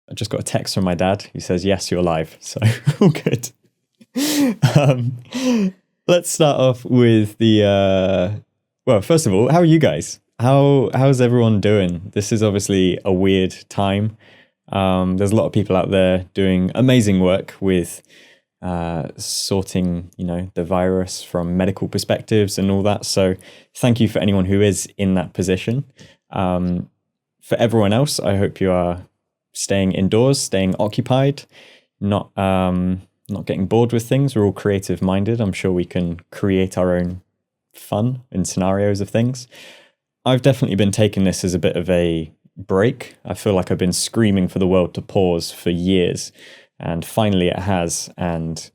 I just got a text from my dad who says, yes, you're live. So all good. um, let's start off with the, well, first of all, how are you guys? How's everyone doing? This is obviously a weird time. There's a lot of people out there doing amazing work with sorting, the virus from medical perspectives and all that. So thank you for anyone who is in that position. For everyone else, I hope you are staying indoors, staying occupied, not getting bored with things. We're all creative minded. I'm sure we can create our own fun in scenarios of things. I've definitely been taking this as a bit of a break. I feel like I've been screaming for the world to pause for years, and finally it has. And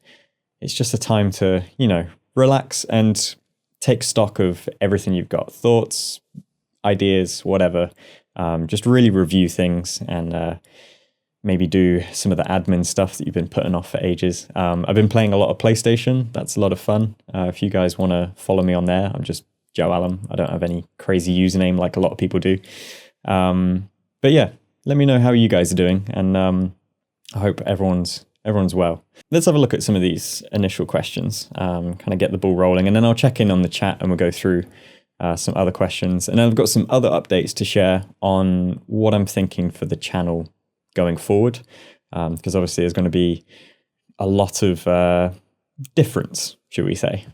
it's just a time to, relax and take stock of everything you've got, thoughts, ideas, whatever. Just really review things and maybe do some of the admin stuff that you've been putting off for ages. I've been playing a lot of PlayStation. That's a lot of fun. If you guys want to follow me on there, I'm just Joe Allam. I don't have any crazy username like a lot of people do. But yeah, let me know how you guys are doing, and I hope everyone's well. Let's have a look at some of these initial questions, kind of get the ball rolling, and then I'll check in on the chat and we'll go through some other questions. And then I've got some other updates to share on what I'm thinking for the channel going forward, because obviously there's going to be a lot of difference, should we say,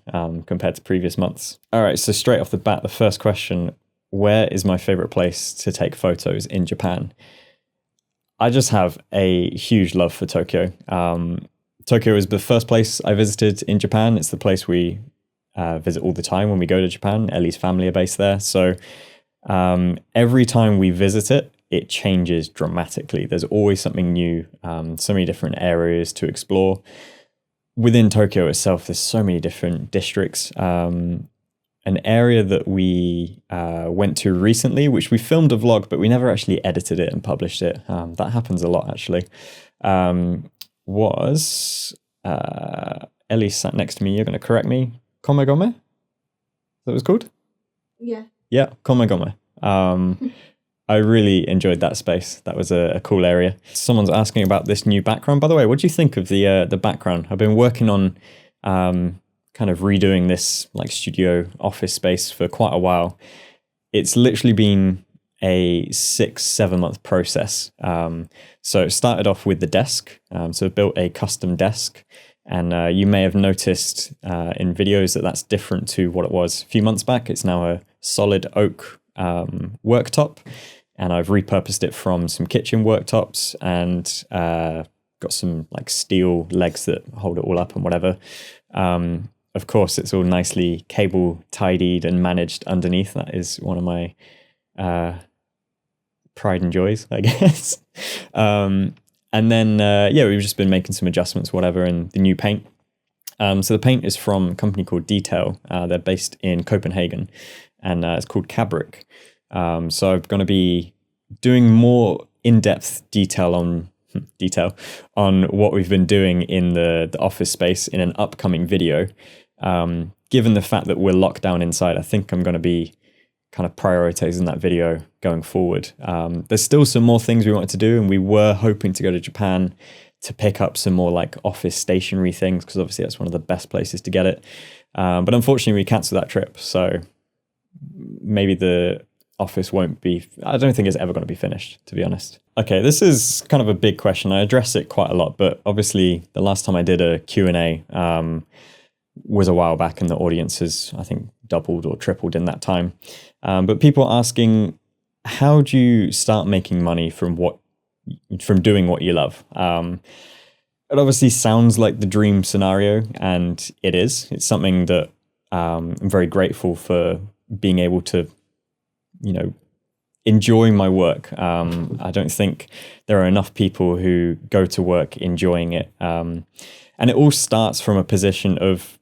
compared to previous months. All right, so straight off the bat, the first question: where is my favorite place to take photos in Japan? I just have a huge love for Tokyo. Tokyo is the first place I visited in Japan. It's the place we visit all the time when we go to Japan. Elly's family are based there. So every time we visit it, it changes dramatically. There's always something new, so many different areas to explore. Within Tokyo itself, there's so many different districts. An area that we went to recently, which we filmed a vlog, but we never actually edited it and published it. That happens a lot, actually. Was Elly sat next to me. You're going to correct me. Komegome? That was called? Yeah. Yeah, Komegome. I really enjoyed that space. That was a cool area. Someone's asking about this new background. By the way, what do you think of the background? I've been working on kind of redoing this like studio office space for quite a while. It's literally been a 6-7 month process. So it started off with the desk. So I built a custom desk, and you may have noticed in videos that that's different to what it was a few months back. It's now a solid oak worktop, and I've repurposed it from some kitchen worktops and got some like steel legs that hold it all up and whatever. Of course, it's all nicely cable tidied and managed underneath. That is one of my pride and joys, I guess. And then, we've just been making some adjustments, whatever, and the new paint. So the paint is from a company called Detail. They're based in Copenhagen, and it's called Cabric. So I'm going to be doing more in-depth detail on what we've been doing in the office space in an upcoming video. Given the fact that we're locked down inside, I think I'm going to be kind of prioritizing that video going forward. There's still some more things we wanted to do, and we were hoping to go to Japan to pick up some more like office stationery things, because obviously that's one of the best places to get it. But unfortunately we canceled that trip, so maybe the office won't be, I don't think it's ever going to be finished, to be honest. Okay, this is kind of a big question. I address it quite a lot, but obviously the last time I did a Q&A was a while back, and the audience has, I think, doubled or tripled in that time. But people are asking, how do you start making money from doing what you love? It obviously sounds like the dream scenario, and it is. It's something that I'm very grateful for being able to, enjoy my work. I don't think there are enough people who go to work enjoying it. And it all starts from a position of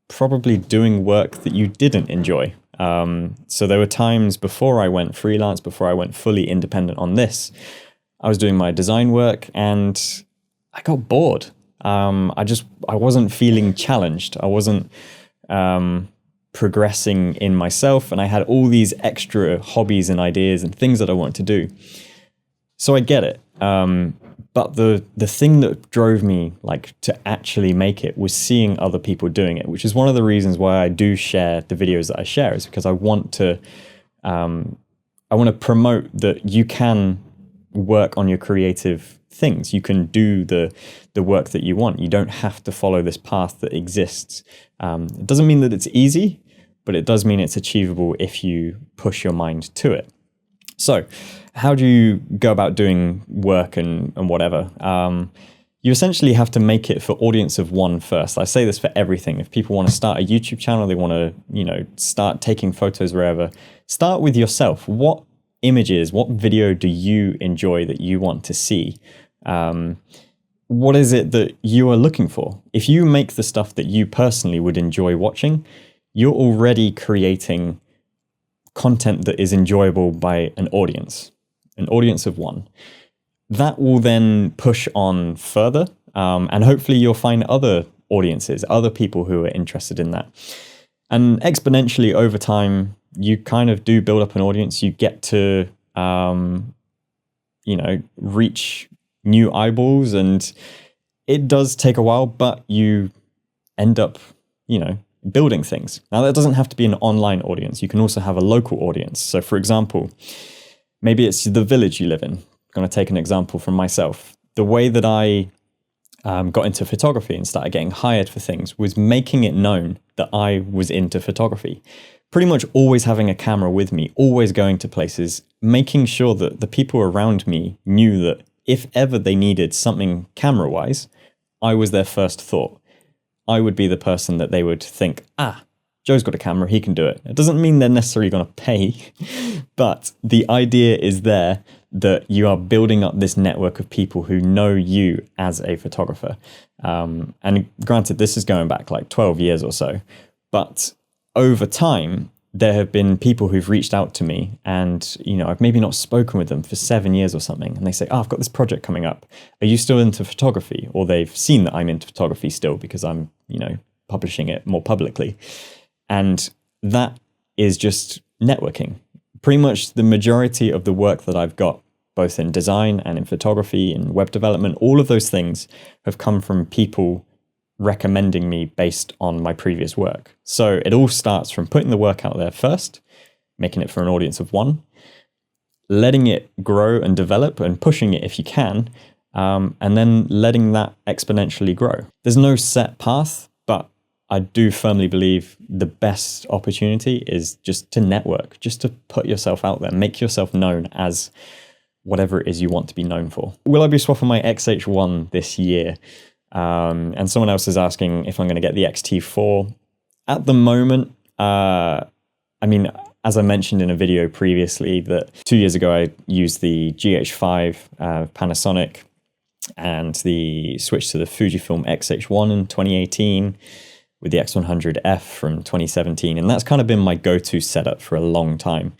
probably doing work that you didn't enjoy. So there were times before I went freelance, before I went fully independent on this, I was doing my design work and I got bored. I wasn't feeling challenged. I wasn't progressing in myself, and I had all these extra hobbies and ideas and things that I wanted to do. So I get it. But the thing that drove me like to actually make it was seeing other people doing it, which is one of the reasons why I do share the videos that I share, is because I want to promote that you can work on your creative things. You can do the work that you want. You don't have to follow this path that exists. It doesn't mean that it's easy, but it does mean it's achievable if you push your mind to it. So how do you go about doing work and whatever? You essentially have to make it for audience of one first. I say this for everything. If people want to start a YouTube channel, they want to, start taking photos wherever, start with yourself. What images, what video do you enjoy that you want to see? What is it that you are looking for? If you make the stuff that you personally would enjoy watching, you're already creating content that is enjoyable by an audience of one. That will then push on further, and hopefully you'll find other audiences, other people who are interested in that. And exponentially over time, you kind of do build up an audience. You get to, reach new eyeballs, and it does take a while, but you end up, building things. Now, that doesn't have to be an online audience. You can also have a local audience. So for example, maybe it's the village you live in. I'm going to take an example from myself. The way that I got into photography and started getting hired for things was making it known that I was into photography. Pretty much always having a camera with me, always going to places, making sure that the people around me knew that if ever they needed something camera-wise, I was their first thought. I would be the person that they would think, Joe's got a camera, he can do it. It doesn't mean they're necessarily going to pay, but the idea is there that you are building up this network of people who know you as a photographer. And granted, this is going back like 12 years or so, but over time, there have been people who've reached out to me and, I've maybe not spoken with them for 7 years or something. And they say, I've got this project coming up. Are you still into photography? Or they've seen that I'm into photography still because I'm, publishing it more publicly. And that is just networking. Pretty much the majority of the work that I've got, both in design and in photography and web development, all of those things have come from people recommending me based on my previous work. So it all starts from putting the work out there first, making it for an audience of one, letting it grow and develop and pushing it if you can, and then letting that exponentially grow. There's no set path, but I do firmly believe the best opportunity is just to network, just to put yourself out there, make yourself known as whatever it is you want to be known for. Will I be swapping my XH1 this year? And someone else is asking if I'm going to get the XT4. At the moment, as I mentioned in a video previously, that 2 years ago I used the GH5 Panasonic and the switch to the Fujifilm XH1 in 2018 with the X100F from 2017. And that's kind of been my go-to setup for a long time.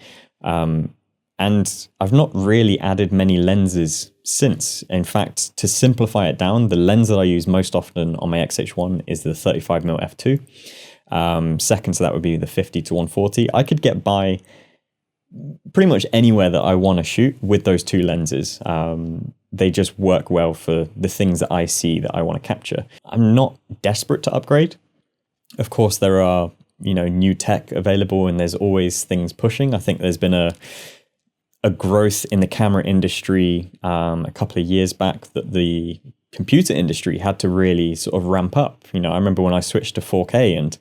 And I've not really added many lenses since. In fact, to simplify it down, the lens that I use most often on my XH1 is the 35mm f2. Second to that would be the 50-140. I could get by pretty much anywhere that I want to shoot with those two lenses. They just work well for the things that I see that I want to capture. I'm not desperate to upgrade. Of course, there are, new tech available and there's always things pushing. I think there's been a growth in the camera industry a couple of years back that the computer industry had to really sort of ramp up. I remember when I switched to 4K and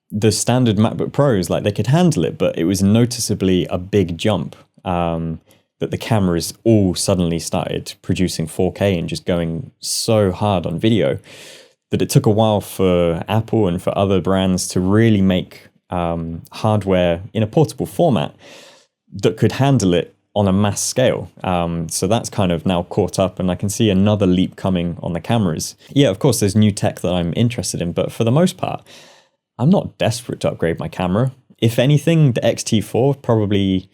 the standard MacBook Pros, like they could handle it, but it was noticeably a big jump that the cameras all suddenly started producing 4K and just going so hard on video that it took a while for Apple and for other brands to really make hardware in a portable format that could handle it on a mass scale. So that's kind of now caught up and I can see another leap coming on the cameras. Yeah, of course, there's new tech that I'm interested in, but for the most part, I'm not desperate to upgrade my camera. If anything, the X-T4 probably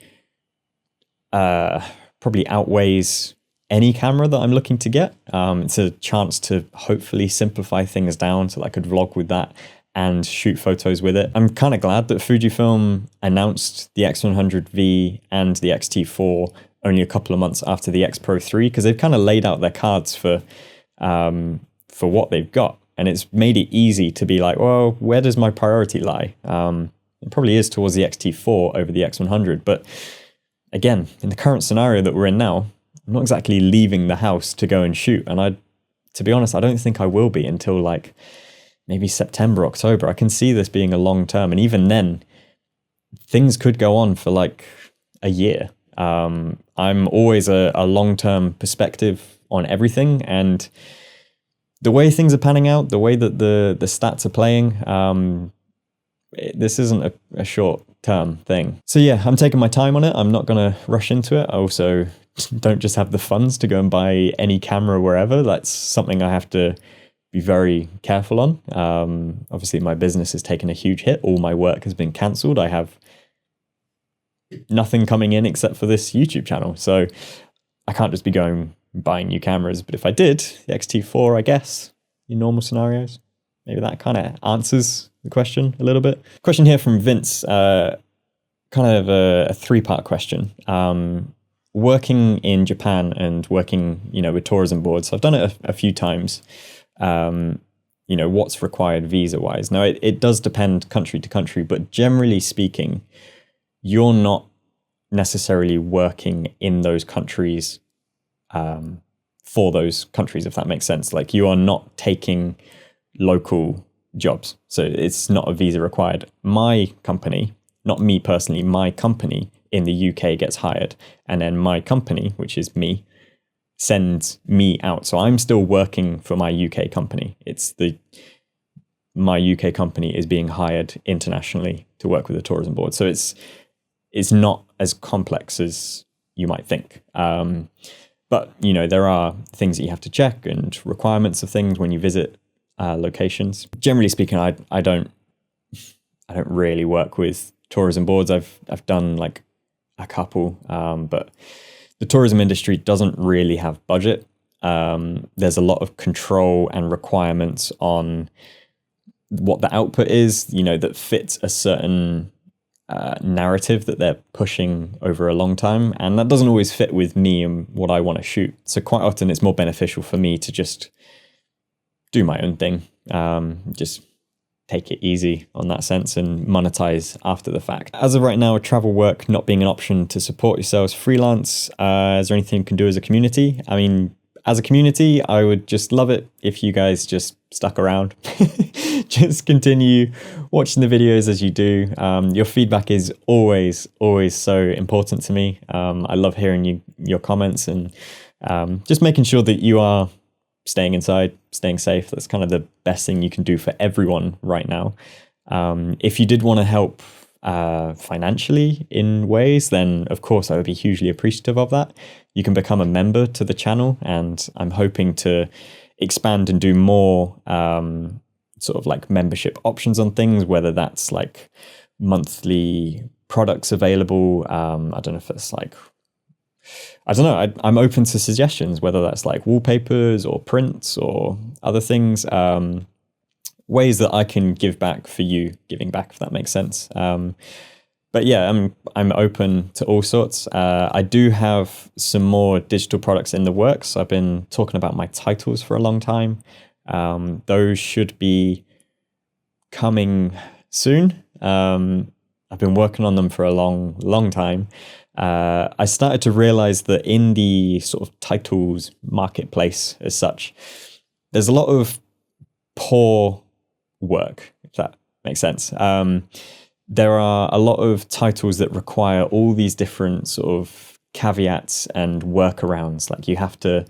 outweighs any camera that I'm looking to get. It's a chance to hopefully simplify things down so that I could vlog with that and shoot photos with it. I'm kind of glad that Fujifilm announced the X100V and the X-T4 only a couple of months after the X Pro 3, because they've kind of laid out their cards for what they've got. And it's made it easy to be like, well, where does my priority lie? It probably is towards the X-T4 over the X100. But again, in the current scenario that we're in now, I'm not exactly leaving the house to go and shoot. And to be honest, I don't think I will be until like maybe September, October. I can see this being a long term. And even then, things could go on for like a year. I'm always a long-term perspective on everything. And the way things are panning out, the way that the stats are playing, this isn't a short-term thing. So yeah, I'm taking my time on it. I'm not going to rush into it. I also don't just have the funds to go and buy any camera wherever. That's something I have to be very careful on. Obviously, my business has taken a huge hit. All my work has been cancelled. I have nothing coming in except for this YouTube channel. So I can't just be going buying new cameras. But if I did, the X-T4, I guess, in normal scenarios, maybe that kind of answers the question a little bit. Question here from Vince, kind of a three-part question. Working in Japan and working, with tourism boards, I've done it a few times. What's required visa-wise. Now, it does depend country to country, but generally speaking, you're not necessarily working in those countries for those countries, if that makes sense. Like, you are not taking local jobs. So it's not a visa required. My company, not me personally, my company in the UK gets hired. And then my company, which is me, sends me out. So I'm still working for my UK company. My UK company is being hired internationally to work with the tourism board. So it's not as complex as you might think. But, there are things that you have to check and requirements of things when you visit locations. Generally speaking, I don't really work with tourism boards. I've done like a couple, but the tourism industry doesn't really have budget. There's a lot of control and requirements on what the output is, that fits a certain narrative that they're pushing over a long time. And that doesn't always fit with me and what I want to shoot. So quite often it's more beneficial for me to just do my own thing, just take it easy on that sense and monetize after the fact. As of right now, travel work not being an option to support yourselves freelance, is there anything you can do as a community? I mean, as a community, I would just love it if you guys just stuck around. Just continue watching the videos as you do. Your feedback is always so important to me. I love hearing your comments and just making sure that you are staying inside, staying safe. That's kind of the best thing you can do for everyone right now. If you did want to help financially in ways, then of course I would be hugely appreciative of that. You can become a member to the channel, and I'm hoping to expand and do more sort of like membership options on things, whether that's like monthly products available. I don't know if it's like, I don't know, I'm open to suggestions, whether that's like wallpapers or prints or other things, ways that I can give back for you, giving back, if that makes sense. But yeah, I'm open to all sorts. I do have some more digital products in the works. I've been talking about my titles for a long time. Those should be coming soon. I've been working on them for a long time. I started to realize that in the sort of titles marketplace as such, there's a lot of poor work, if that makes sense. There are a lot of titles that require all these different sort of caveats and workarounds. Like, you have to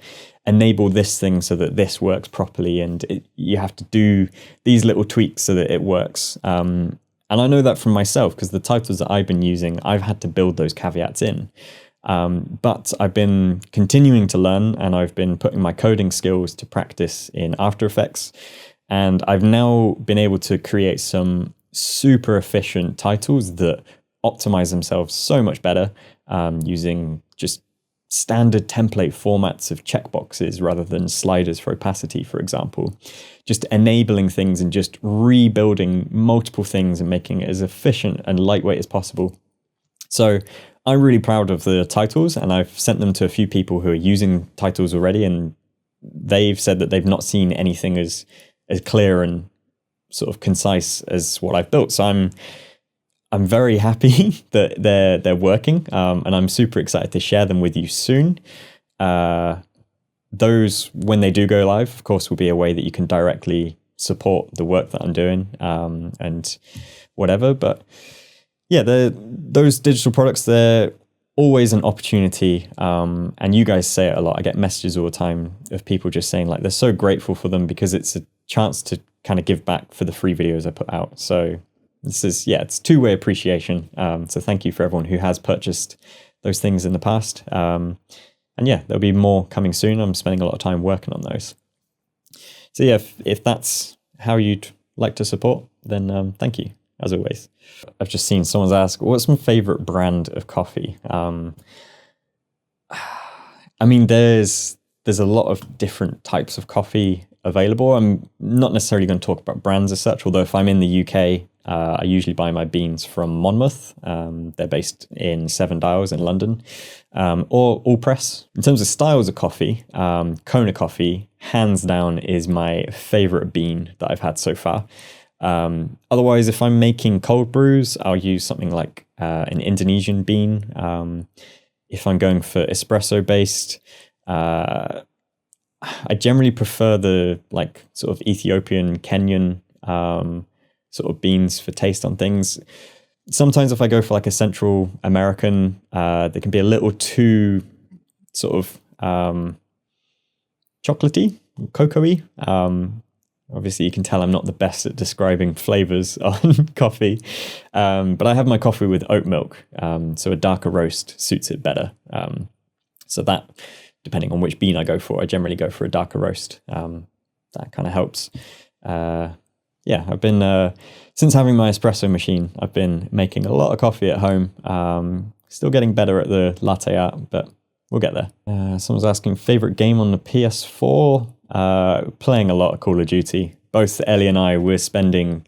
enable this thing so that this works properly, and you have to do these little tweaks so that it works. And I know that from myself, because the titles that I've been using, I've had to build those caveats in. But I've been continuing to learn, and I've been putting my coding skills to practice in After Effects. And I've now been able to create some super efficient titles that optimize themselves so much better, using just standard template formats of checkboxes rather than sliders for opacity, for example. Just enabling things and just rebuilding multiple things and making it as efficient and lightweight as possible. So I'm really proud of the titles, and I've sent them to a few people who are using titles already, and they've said that they've not seen anything as clear and sort of concise as what I've built. So I'm very happy that they're working, and I'm super excited to share them with you soon. Those, when they do go live, of course, will be a way that you can directly support the work that I'm doing, and whatever. But yeah, those digital products, they're always an opportunity. And you guys say it a lot. I get messages all the time of people just saying like they're so grateful for them because it's a chance to kind of give back for the free videos I put out. So this is, yeah, it's two-way appreciation. So thank you for everyone who has purchased those things in the past. And yeah, there'll be more coming soon. I'm spending a lot of time working on those. So yeah, if that's how you'd like to support, then thank you, as always. I've just seen someone's ask, what's my favorite brand of coffee? I mean, there's a lot of different types of coffee available. I'm not necessarily going to talk about brands as such, although if I'm in the UK, I usually buy my beans from Monmouth. They're based in Seven Dials in London, or All Press. In terms of styles of coffee, Kona coffee, hands down, is my favorite bean that I've had so far. Otherwise, if I'm making cold brews, I'll use something like an Indonesian bean. If I'm going for espresso based, I generally prefer the like sort of Ethiopian, Kenyan sort of beans for taste on things. Sometimes if I go for like a Central American, they can be a little too sort of chocolatey, cocoa-y. Obviously, you can tell I'm not the best at describing flavors on coffee, but I have my coffee with oat milk, so a darker roast suits it better. So that, depending on which bean I go for, I generally go for a darker roast. That kind of helps. Yeah, I've been, since having my espresso machine, I've been making a lot of coffee at home. Still getting better at the latte art, but we'll get there. Someone's asking, favorite game on the PS4? Playing a lot of Call of Duty. Both Ellie and I, we're spending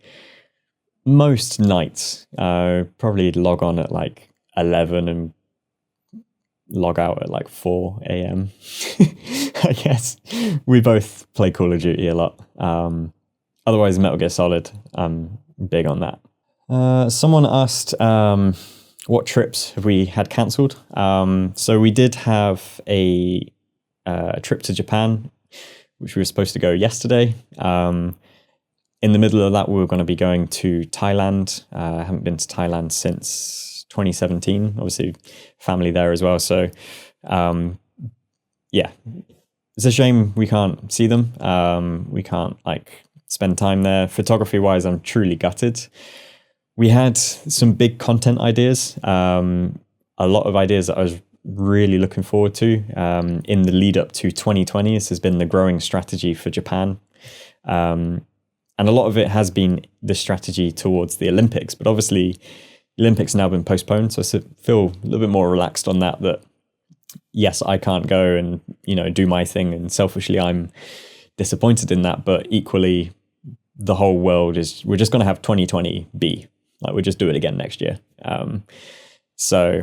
most nights, probably log on at like 11 and log out at like 4 a.m. I guess. We both play Call of Duty a lot. Otherwise, Metal Gear Solid, I'm big on that. Someone asked, what trips have we had cancelled? So we did have a trip to Japan, which we were supposed to go yesterday. In the middle of that, we were going to be going to Thailand. I haven't been to Thailand since 2017. Obviously, family there as well. So, yeah, it's a shame we can't see them. We can't like spend time there. Photography wise, I'm truly gutted. We had some big content ideas, a lot of ideas that I was really looking forward to in the lead up to 2020. This has been the growing strategy for Japan. And a lot of it has been the strategy towards the Olympics, but obviously the Olympics now been postponed. So I feel a little bit more relaxed on that yes, I can't go and, do my thing. And selfishly, I'm disappointed in that. But equally, the whole world we're just going to have 2020 be like, we'll just do it again next year. So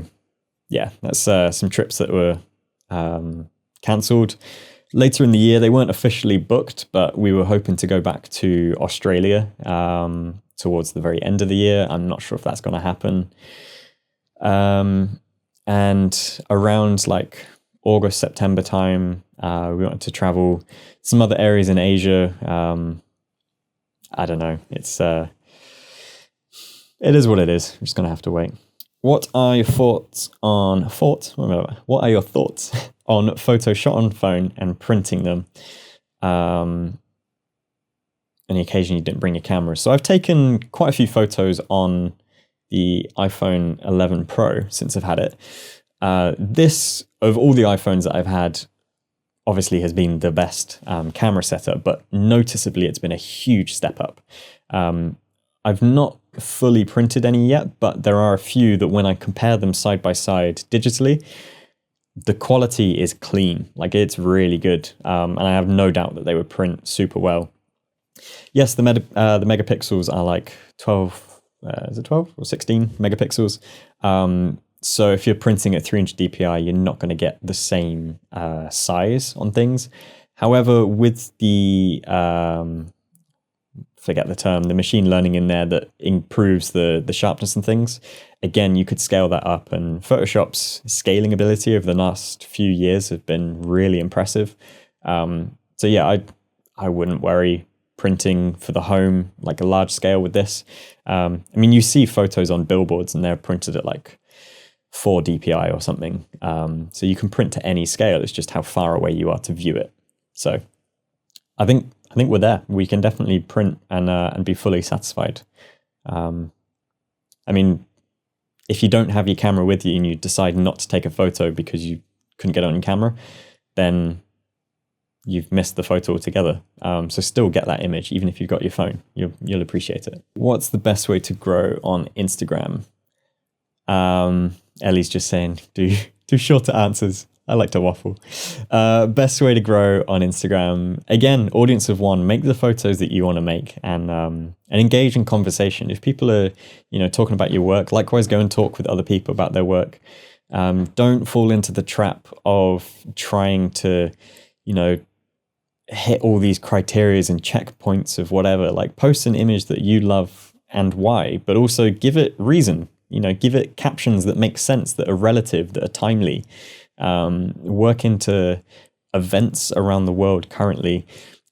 yeah, that's some trips that were cancelled. Later in the year, they weren't officially booked, but we were hoping to go back to Australia towards the very end of the year. I'm not sure if that's going to happen. And around like August, September time, we wanted to travel some other areas in Asia. I don't know. It is what it is. We're just going to have to wait. What are your thoughts on What are your thoughts on photos shot on phone and printing them? And the occasion you didn't bring your camera. So I've taken quite a few photos on the iPhone 11 Pro since I've had it. This, of all the iPhones that I've had, obviously has been the best camera setup, but noticeably it's been a huge step up. I've not fully printed any yet, but there are a few that when I compare them side by side digitally, the quality is clean. Like, it's really good. And I have no doubt that they would print super well. Yes, the megapixels are like 12, is it 12 or 16 megapixels? So if you're printing at 300 DPI, you're not going to get the same size on things. However, with the forget the term, the machine learning in there that improves the sharpness and things, again, you could scale that up. And Photoshop's scaling ability over the last few years have been really impressive. So yeah, I wouldn't worry printing for the home like a large scale with this. I mean, you see photos on billboards and they're printed at like 4 DPI or something. So you can print to any scale. It's just how far away you are to view it. So I think we're there. We can definitely print and be fully satisfied. I mean, if you don't have your camera with you and you decide not to take a photo because you couldn't get it on camera, then you've missed the photo altogether. So still get that image, even if you've got your phone. You'll appreciate it. What's the best way to grow on Instagram? Ellie's just saying, do shorter answers. I like to waffle. Best way to grow on Instagram. Again, audience of one. Make the photos that you want to make and engage in conversation. If people are, talking about your work, likewise go and talk with other people about their work. Don't fall into the trap of trying to, hit all these criterias and checkpoints of whatever. Like, post an image that you love and why, but also give it reason. Give it captions that make sense, that are relative, that are timely. Work into events around the world currently.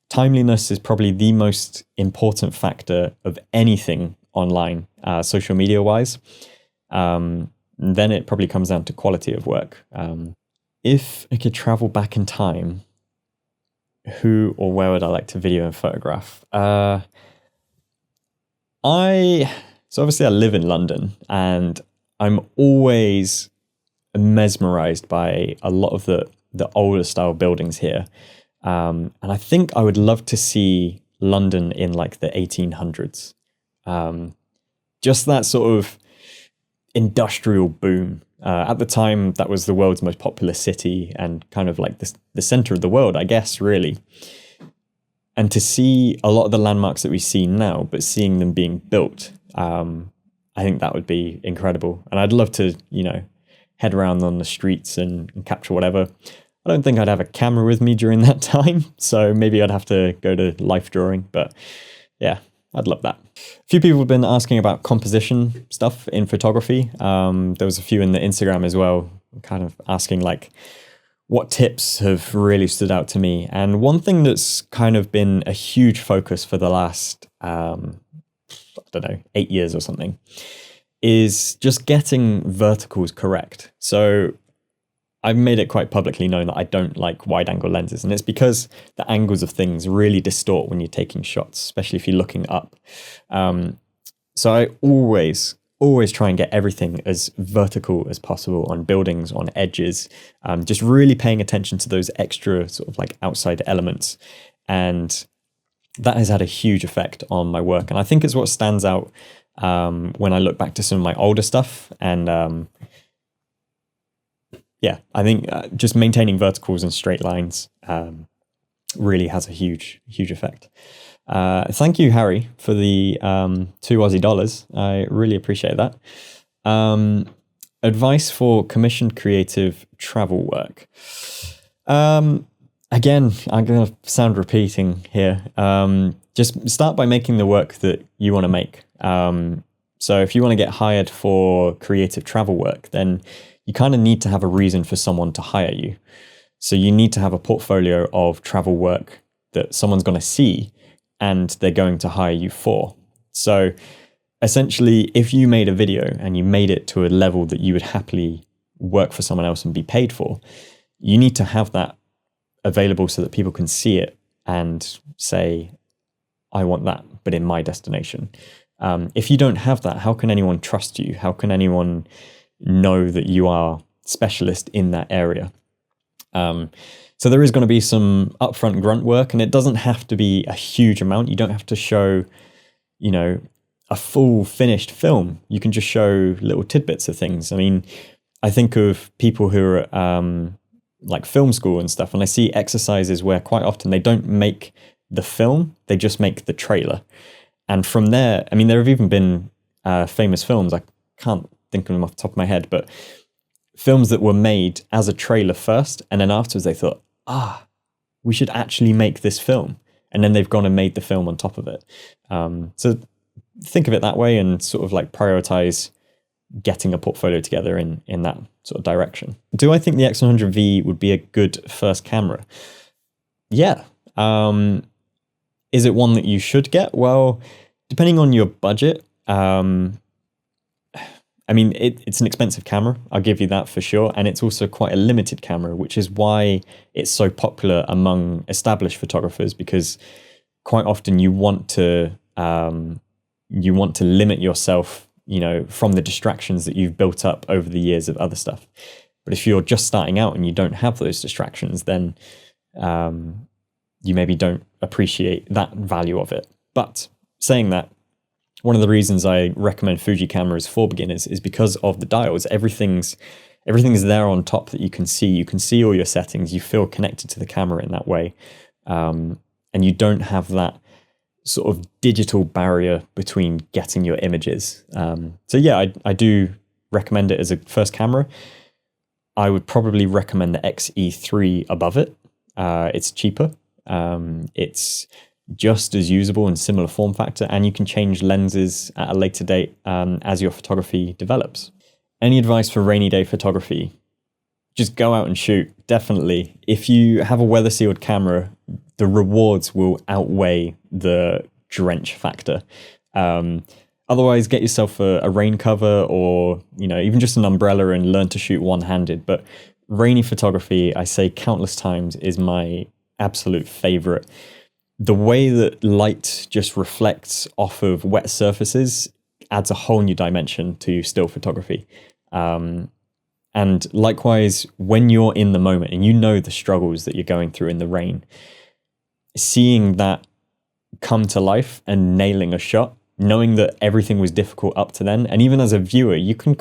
Timeliness is probably the most important factor of anything online, social media wise. Then it probably comes down to quality of work. If I could travel back in time, who or where would I like to video and photograph? So obviously I live in London and I'm always mesmerized by a lot of the older style buildings here. And I think I would love to see London in like the 1800s. Just that sort of industrial boom. At the time, that was the world's most populous city and kind of like the center of the world, I guess, really. And to see a lot of the landmarks that we see now, but seeing them being built, I think that would be incredible. And I'd love to, head around on the streets and capture whatever. I don't think I'd have a camera with me during that time, so maybe I'd have to go to life drawing, but yeah, I'd love that. A few people have been asking about composition stuff in photography. There was a few in the Instagram as well, kind of asking like what tips have really stood out to me. And one thing that's kind of been a huge focus for the last, 8 years or something, is just getting verticals correct. So I've made it quite publicly known that I don't like wide angle lenses, and it's because the angles of things really distort when you're taking shots, especially if you're looking up. So I always try and get everything as vertical as possible on buildings, on edges, just really paying attention to those extra sort of like outside elements. And that has had a huge effect on my work. And I think it's what stands out when I look back to some of my older stuff. And I think just maintaining verticals and straight lines really has a huge effect. Thank you, Harry, for the $2 Aussie. I really appreciate that. Advice for commissioned creative travel work. Again, I'm going to sound repeating here. Just start by making the work that you want to make. So if you want to get hired for creative travel work, then you kind of need to have a reason for someone to hire you. So you need to have a portfolio of travel work that someone's going to see and they're going to hire you for. So essentially, if you made a video and you made it to a level that you would happily work for someone else and be paid for, you need to have that available so that people can see it and say, I want that, but in my destination. If you don't have that, how can anyone trust you? How can anyone know that you are specialist in that area? So there is going to be some upfront grunt work, and it doesn't have to be a huge amount. You don't have to show, a full finished film. You can just show little tidbits of things. I mean, I think of people who are like film school and stuff, and I see exercises where quite often they don't make the film, they just make the trailer. And from there, I mean, there have even been famous films, I can't think of them off the top of my head, but films that were made as a trailer first, and then afterwards they thought, we should actually make this film. And then they've gone and made the film on top of it. So think of it that way and sort of like prioritize getting a portfolio together in that sort of direction. Do I think the X100V would be a good first camera? Yeah. Is it one that you should get? Well, depending on your budget, I mean, it's an expensive camera, I'll give you that for sure. And it's also quite a limited camera, which is why it's so popular among established photographers, because quite often you want to limit yourself, from the distractions that you've built up over the years of other stuff. But if you're just starting out and you don't have those distractions, then you maybe don't appreciate that value of it. But saying that, one of the reasons I recommend Fuji cameras for beginners is because of the dials. Everything's there on top that you can see. You can see all your settings. You feel connected to the camera in that way. And you don't have that sort of digital barrier between getting your images. So yeah, I do recommend it as a first camera. I would probably recommend the XE3 above it. It's cheaper. It's just as usable and similar form factor, and you can change lenses at a later date as your photography develops. Any advice for rainy day photography? Just go out and shoot, definitely. If you have a weather sealed camera, the rewards will outweigh the drench factor. Otherwise, get yourself a rain cover or even just an umbrella and learn to shoot one-handed. But rainy photography, I say countless times, is my absolute favorite. The way that light just reflects off of wet surfaces adds a whole new dimension to still photography. And likewise, when you're in the moment and the struggles that you're going through in the rain, seeing that come to life and nailing a shot, knowing that everything was difficult up to then, and even as a viewer, you can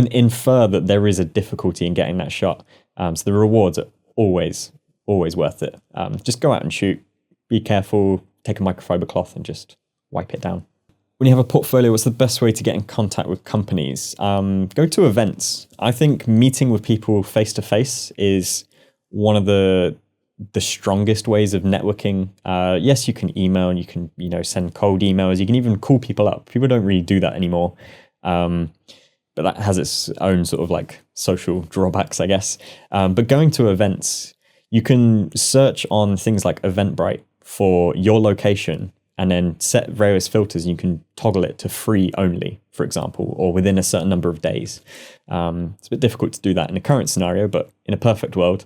infer that there is a difficulty in getting that shot. So the rewards are always worth it. Just go out and shoot. Be careful, take a microfiber cloth and just wipe it down. When you have a portfolio, what's the best way to get in contact with companies? Go to events. I think meeting with people face to face is one of the strongest ways of networking. Yes, you can email and you can send cold emails. You can even call people up. People don't really do that anymore. But that has its own sort of like social drawbacks, I guess. But going to events, you can search on things like Eventbrite for your location and then set various filters. You can toggle it to free only, for example, or within a certain number of days. It's a bit difficult to do that in the current scenario, but in a perfect world,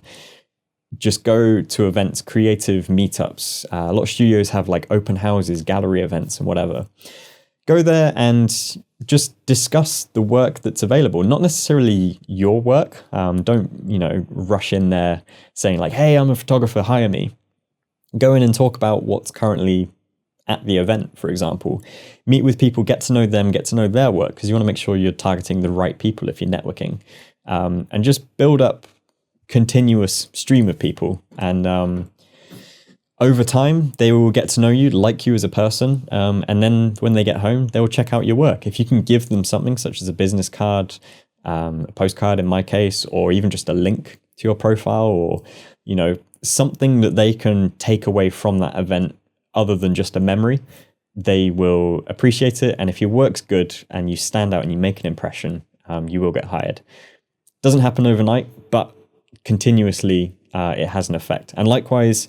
just go to events, creative meetups. A lot of studios have like open houses, gallery events and whatever. Go there and just discuss the work that's available, not necessarily your work. Don't, rush in there saying like, hey, I'm a photographer, hire me. Go in and talk about what's currently at the event, for example. Meet with people, get to know them, get to know their work, because you want to make sure you're targeting the right people if you're networking. And just build up continuous stream of people. And over time, they will get to know you, like you as a person. And then when they get home, they will check out your work. If you can give them something such as a business card, a postcard in my case, or even just a link to your profile, or, something that they can take away from that event other than just a memory, they will appreciate it. And if your work's good and you stand out and you make an impression, you will get hired. Doesn't happen overnight, but continuously it has an effect. And likewise,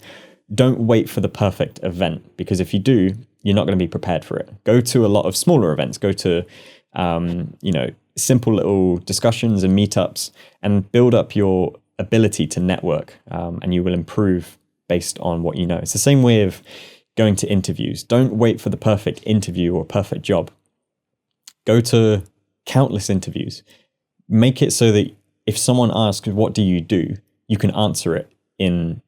don't wait for the perfect event, because if you do, you're not going to be prepared for it. Go to a lot of smaller events, go to, simple little discussions and meetups, and build up your ability to network, and you will improve based on what you know. It's the same way of going to interviews. Don't wait for the perfect interview or perfect job. Go to countless interviews. Make it so that if someone asks, what do? You can answer it in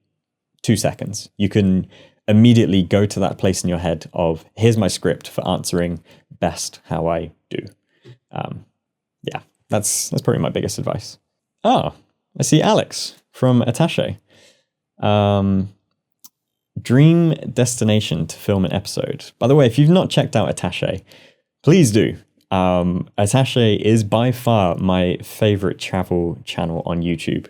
2 seconds. You can immediately go to that place in your head of, here's my script for answering best how I do. Yeah, that's probably my biggest advice. Oh, I see Alex from Attaché. Dream destination to film an episode. By the way, if you've not checked out Attaché, please do. Attache is by far my favorite travel channel on YouTube.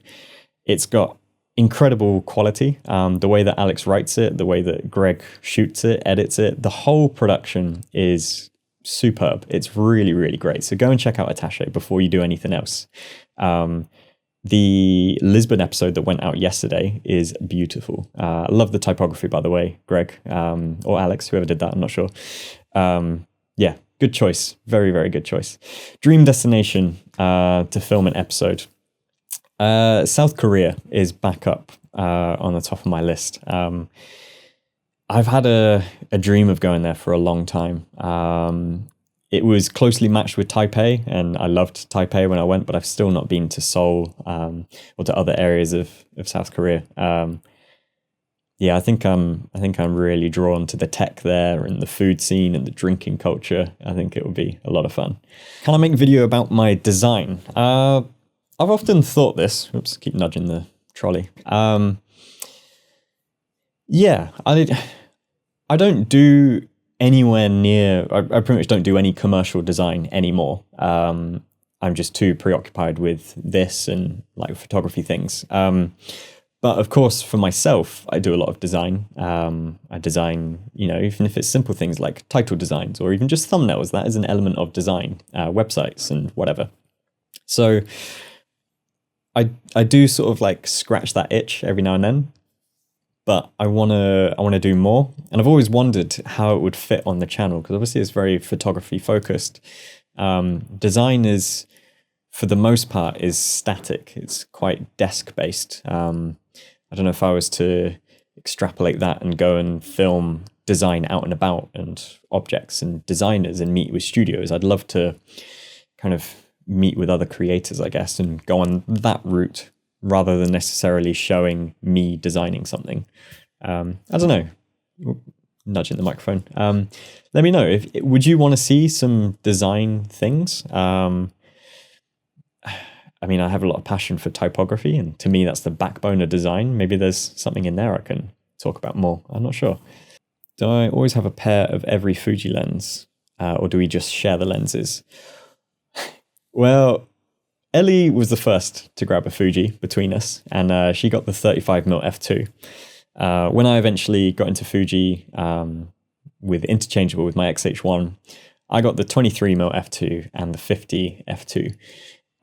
It's got incredible quality. The way that Alex writes it, the way that Greg shoots it, edits it, the whole production is superb. It's really, really great. So go and check out Attache before you do anything else. The Lisbon episode that went out yesterday is beautiful. I love the typography, by the way, Greg, or Alex, whoever did that, I'm not sure. Yeah, good choice. Very, very good choice. Dream destination to film an episode. South Korea is back up on the top of my list. I've had a dream of going there for a long time. It was closely matched with Taipei, and I loved Taipei when I went, but I've still not been to Seoul or to other areas of South Korea. Yeah, I think I'm really drawn to the tech there and the food scene and the drinking culture. I think it would be a lot of fun. Can I make a video about my design? I've often thought this. Oops, keep nudging the trolley. Yeah, I don't do anywhere near, I pretty much don't do any commercial design anymore. I'm just too preoccupied with this and like photography things. But of course, for myself, I do a lot of design. I design, even if it's simple things like title designs or even just thumbnails, that is an element of design, websites and whatever. So I do sort of like scratch that itch every now and then. But I want to do more. And I've always wondered how it would fit on the channel, because obviously it's very photography focused. Design is, for the most part, is static. It's quite desk based. I don't know if I was to extrapolate that and go and film design out and about and objects and designers and meet with studios. I'd love to kind of meet with other creators, I guess, and go on that route, rather than necessarily showing me designing something. I don't know, nudging the microphone. Let me know, would you want to see some design things? I mean, I have a lot of passion for typography, and to me, that's the backbone of design. Maybe there's something in there I can talk about more. I'm not sure. Do I always have a pair of every Fuji lens, or do we just share the lenses? Well, Ellie was the first to grab a Fuji between us, and she got the 35mm f2. When I eventually got into Fuji with interchangeable with my XH1, I got the 23mm f2 and the 50 f2.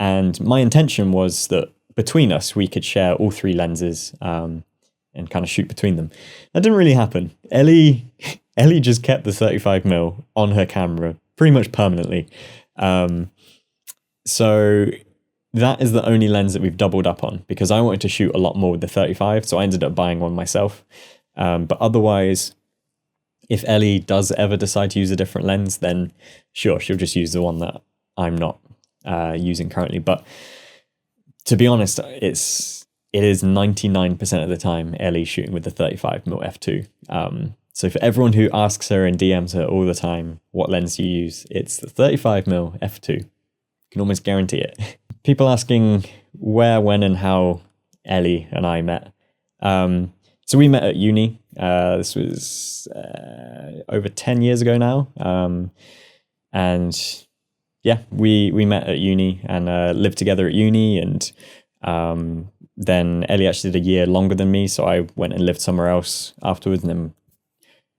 And my intention was that between us, we could share all three lenses and kind of shoot between them. That didn't really happen. Ellie just kept the 35mm on her camera pretty much permanently. So that is the only lens that we've doubled up on, because I wanted to shoot a lot more with the 35, so I ended up buying one myself. But otherwise, if Ellie does ever decide to use a different lens, then sure, she'll just use the one that I'm not using currently. But to be honest, it is 99% of the time Ellie shooting with the 35mm f2. So for everyone who asks her and DMs her all the time, what lens do you use? It's the 35mm f2. You can almost guarantee it. People asking where, when, and how Ellie and I met. So we met at uni. This was over 10 years ago now. And yeah, we met at uni and lived together at uni. And then Ellie actually did a year longer than me. So I went and lived somewhere else afterwards, and then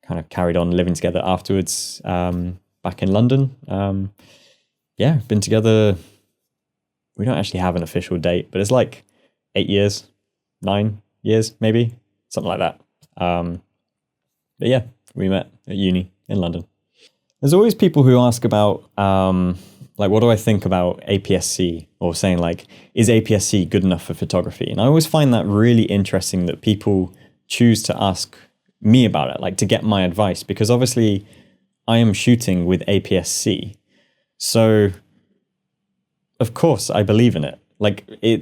kind of carried on living together afterwards back in London. Yeah, been together. We don't actually have an official date, but it's like 8 years, 9 years, maybe, something like that. But yeah, we met at uni in London. There's always people who ask about, like, what do I think about APS-C, or saying like, is APS-C good enough for photography? And I always find that really interesting that people choose to ask me about it, like to get my advice, because obviously I am shooting with APS-C. So of course I believe in it. Like, I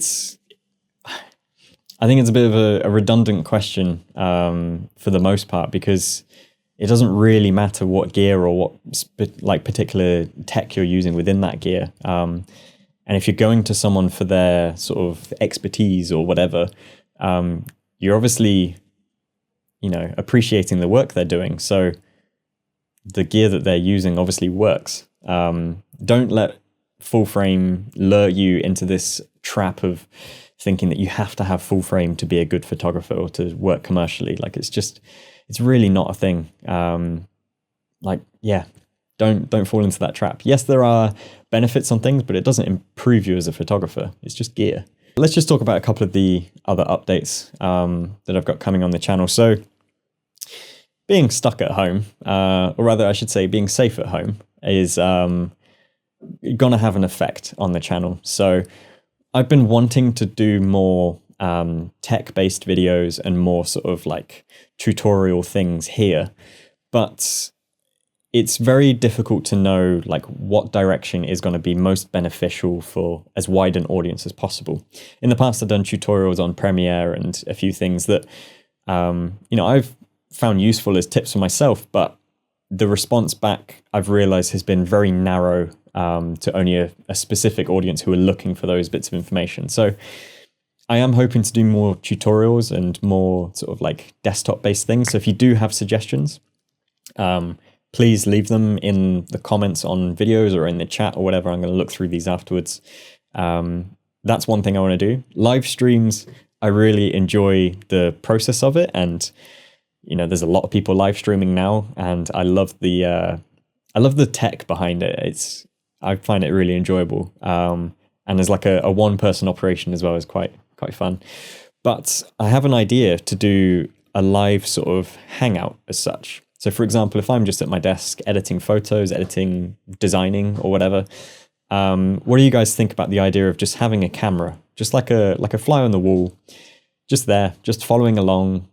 think it's a bit of a redundant question for the most part, because it doesn't really matter what gear or what particular tech you're using within that gear. And if you're going to someone for their sort of expertise or whatever, you're obviously, appreciating the work they're doing. So the gear that they're using obviously works. Don't let full frame lure you into this trap of thinking that you have to have full frame to be a good photographer or to work commercially. Like it's really not a thing. Don't fall into that trap. Yes, there are benefits on things, but it doesn't improve you as a photographer. It's just gear. Let's just talk about a couple of the other updates that I've got coming on the channel. So being stuck at home, or rather I should say being safe at home, is gonna have an effect on the channel. So I've been wanting to do more tech-based videos and more sort of like tutorial things here, but it's very difficult to know like what direction is going to be most beneficial for as wide an audience as possible. In the past, I've done tutorials on Premiere and a few things that I've found useful as tips for myself, but the response back I've realized has been very narrow to only a specific audience who are looking for those bits of information. So I am hoping to do more tutorials and more sort of like desktop-based things. So if you do have suggestions, please leave them in the comments on videos or in the chat or whatever. I'm going to look through these afterwards. That's one thing I want to do. Live streams, I really enjoy the process of it. And, there's a lot of people live streaming now, and I love the tech behind it. I find it really enjoyable. And there's like a one-person operation as well is quite fun. But I have an idea to do a live sort of hangout as such. So for example, if I'm just at my desk editing photos, designing or whatever, what do you guys think about the idea of just having a camera, just like a fly on the wall, just there, just following along?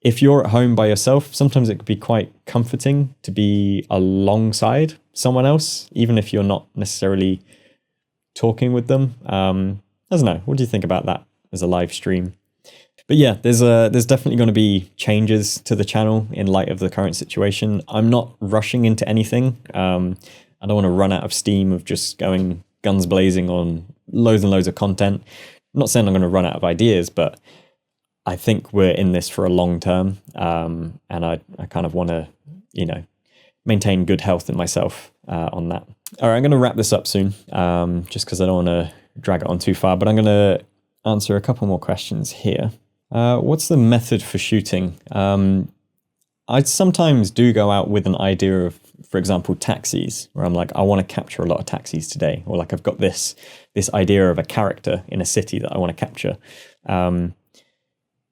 If you're at home by yourself, sometimes it could be quite comforting to be alongside someone else, even if you're not necessarily talking with them. I don't know. What do you think about that as a live stream? But yeah, there's definitely going to be changes to the channel in light of the current situation. I'm not rushing into anything. I don't want to run out of steam of just going guns blazing on loads and loads of content. I'm not saying I'm going to run out of ideas, but I think we're in this for a long term. And I kind of want to, maintain good health in myself on that. All right, I'm going to wrap this up soon, just because I don't want to drag it on too far, but I'm going to answer a couple more questions here. What's the method for shooting? I sometimes do go out with an idea of, for example, taxis, where I'm like, I want to capture a lot of taxis today, or like I've got this idea of a character in a city that I want to capture.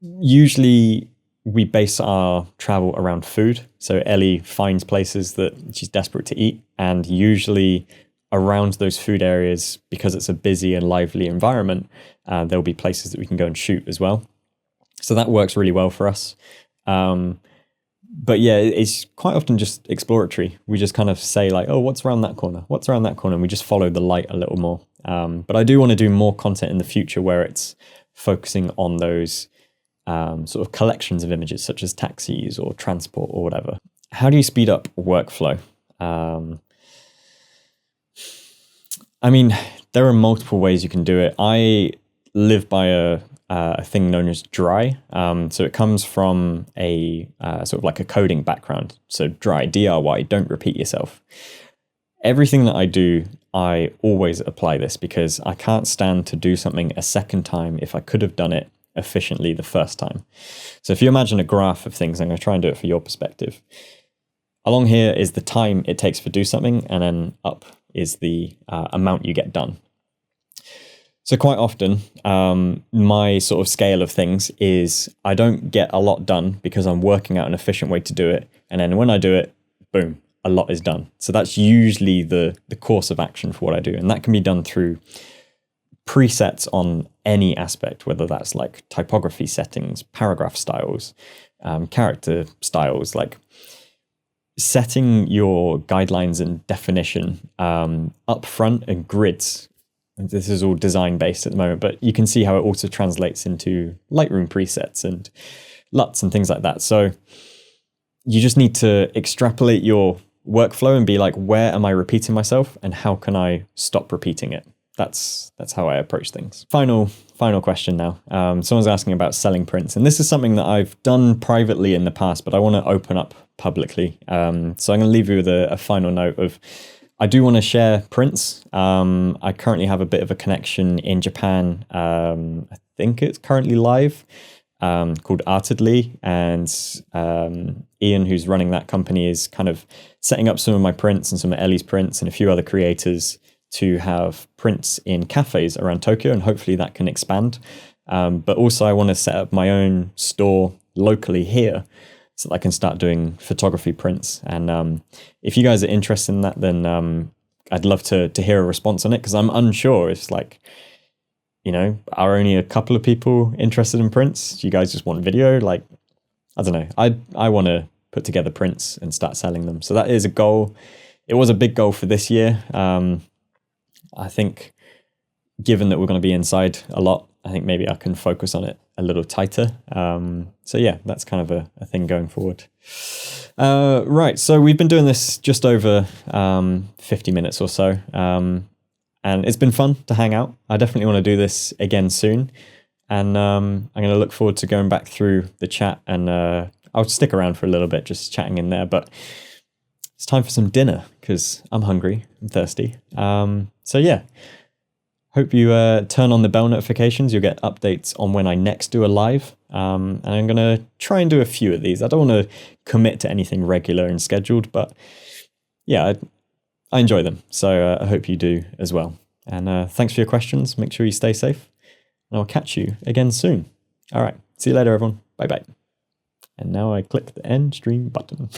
Usually we base our travel around food. So Ellie finds places that she's desperate to eat, and usually around those food areas, because it's a busy and lively environment, there'll be places that we can go and shoot as well. So that works really well for us. But yeah, it's quite often just exploratory. We just kind of say like, oh, what's around that corner? What's around that corner? And we just follow the light a little more. But I do want to do more content in the future where it's focusing on those sort of collections of images, such as taxis or transport or whatever. How do you speed up workflow? I mean, there are multiple ways you can do it. I live by a thing known as dry. So it comes from a sort of like a coding background. So dry, DRY, don't repeat yourself. Everything that I do, I always apply this because I can't stand to do something a second time if I could have done it efficiently the first time. So if you imagine a graph of things, I'm going to try and do it for your perspective. Along here is the time it takes to do something, and then up is the amount you get done. So quite often, my sort of scale of things is I don't get a lot done because I'm working out an efficient way to do it. And then when I do it, boom, a lot is done. So that's usually the course of action for what I do. And that can be done through presets on any aspect, whether that's like typography settings, paragraph styles, character styles, like setting your guidelines and definition up front and grids. This is all design based at the moment, but you can see how it also translates into Lightroom presets and LUTs and things like that. So you just need to extrapolate your workflow and be like, where am I repeating myself and how can I stop repeating it? that's how I approach things. Final question now. Someone's asking about selling prints, and this is something that I've done privately in the past, but I want to open up publicly. So I'm going to leave you with a final note of, I do want to share prints. I currently have a bit of a connection in Japan. I think it's currently live, called Artedly, and Ian, who's running that company, is kind of setting up some of my prints and some of Elly's prints and a few other creators to have prints in cafes around Tokyo, and hopefully that can expand. But also I want to set up my own store locally here so that I can start doing photography prints. And if you guys are interested in that, then I'd love to hear a response on it, because I'm unsure if, like, you know, are only a couple of people interested in prints? Do you guys just want video? Like, I don't know. I want to put together prints and start selling them. So that is a goal. It was a big goal for this year. I think given that we're going to be inside a lot, I think maybe I can focus on it a little tighter. So yeah, that's kind of a thing going forward. Right, so we've been doing this just over 50 minutes or so. And it's been fun to hang out. I definitely want to do this again soon. And I'm going to look forward to going back through the chat, and I'll stick around for a little bit, just chatting in there. But it's time for some dinner, because I'm hungry, I'm thirsty. So yeah, hope you turn on the bell notifications. You'll get updates on when I next do a live. And I'm going to try and do a few of these. I don't want to commit to anything regular and scheduled, but yeah, I enjoy them. So I hope you do as well. And thanks for your questions. Make sure you stay safe, and I'll catch you again soon. All right. See you later, everyone. Bye-bye. And now I click the end stream button.